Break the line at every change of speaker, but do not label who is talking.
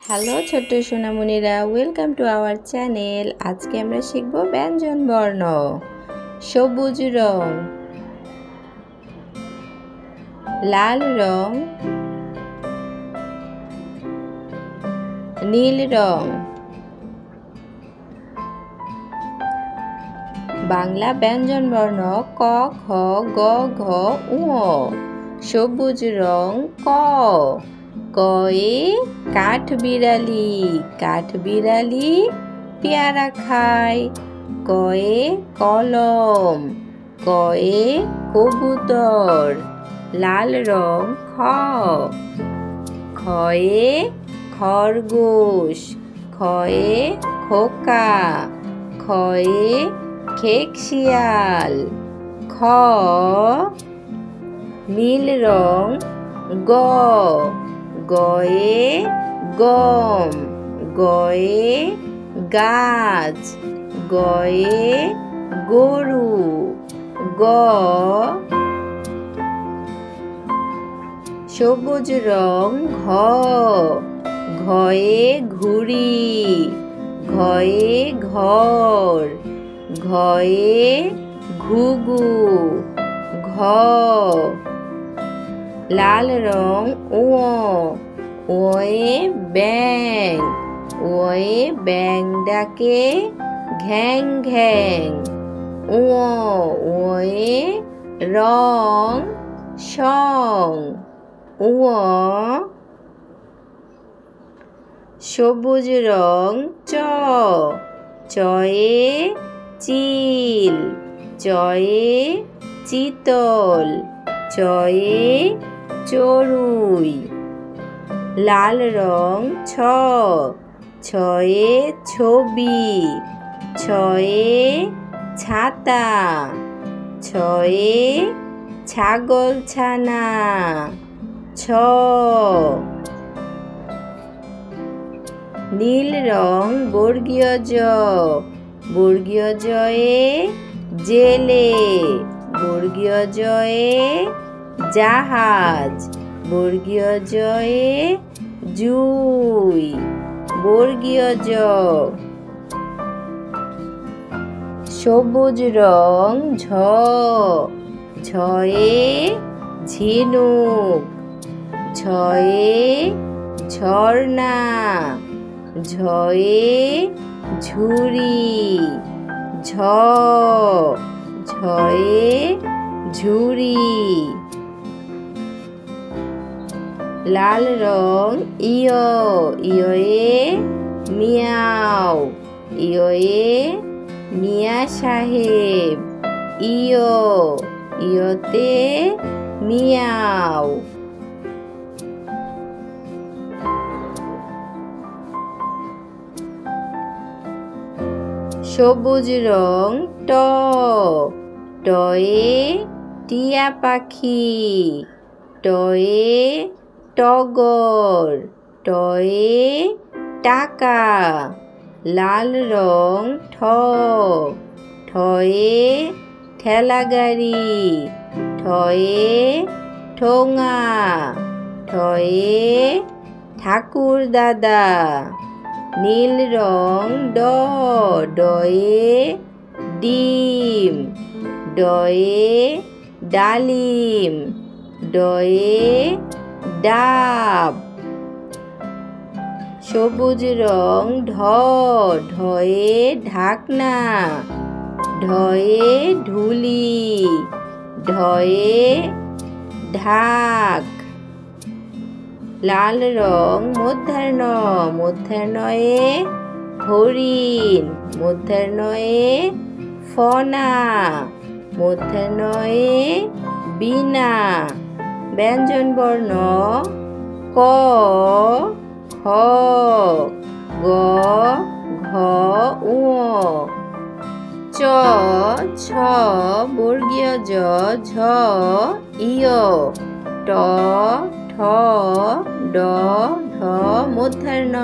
Hello ছোট্ট সোনামণিরা, welcome to our channel. আজকে আমরা শিখব ব্যঞ্জন বর্ণ। সবুজ রং, লাল রং, নীল রং। বাংলা ব্যঞ্জন বর্ণ ক, খ, গ, ঘ, ঙ। সবুজ রং ক। কয়ে কাঠবিড়ালি, কাঠবিড়ালি পেয়ারা খায়। কয়ে কলম, কয়ে কবুতর। লাল রং খ। খয়ে খরগোশ, খয়ে খোকা। খয়ে খেকশিয়াল। খ নীল রং গ। গয়ে গম, গয়ে গাছ। গয়ে গরু। গ সবুজ রং ঘ। ঘয়ে ঘুড়ি, ঘয়ে ঘর। ঘয়ে ঘুঘু। ঘ লাল রং ও। ওয়ে ব্যাং, ওয়ে ব্যাং ডাকে ঘ্যাং ঘ্যাং। ওয়ে রং সং। সবুজ রং চ। চয়ে চিল, চয়ে চিতল। চয়ে চড়ুই। লাল রং ছ। ছয়ে ছবি, ছয়ে ছাতা। ছয়ে ছাগলছানা। ছ নীল রং বর্গীয় জ। বর্গীয় জয়ে জেলে, বর্গীয় জয়ে জাহাজ। বর্গীয় জয়ে জুই। বর্গীয় জ সবুজ রং ঝ। ঝয়ে ঝিনুক, ঝয়ে ঝর্ণা। ঝয়ে ঝুড়ি। ঝ ঝয়ে ঝুড়ি। লাল রং ইয়। ইয়ে মিয়াও, ইয়ে মিয়া সাহেব। ইয় ইয়তে মিয়াও। সবুজ রং ট। টয়ে টিয়া পাখি। টয়ে টগর। টয়ে টাকা। লাল রং ঠ। ঠয়ে ঠেলা গাড়ি। ঠয়ে ঠোঙা। ঠয়ে ঠাকুর দাদা। নীল রং ড। ডয়ে ডিম। ডয়ে ডালিম। ডয়ে ডাব। সবুজ রং ঢ। ঢয়ে ঢাকনা। ঢয়ে ঢুলি। ঢয়ে ঢাক। লাল রং মধ্যাহ্ন। মধ্যাহ্নয়ে হরিণ। মধ্যাহ্নয়ে ফনা। মধ্যাহ্নয়ে বীণা। ব্যঞ্জন বর্ণ ক, খ, গ, ঘ, ঙ। চ ছ বর্গীয় জ। ঝ ইয়। ট ঠ ড ঢ মধ্যাহ্ন।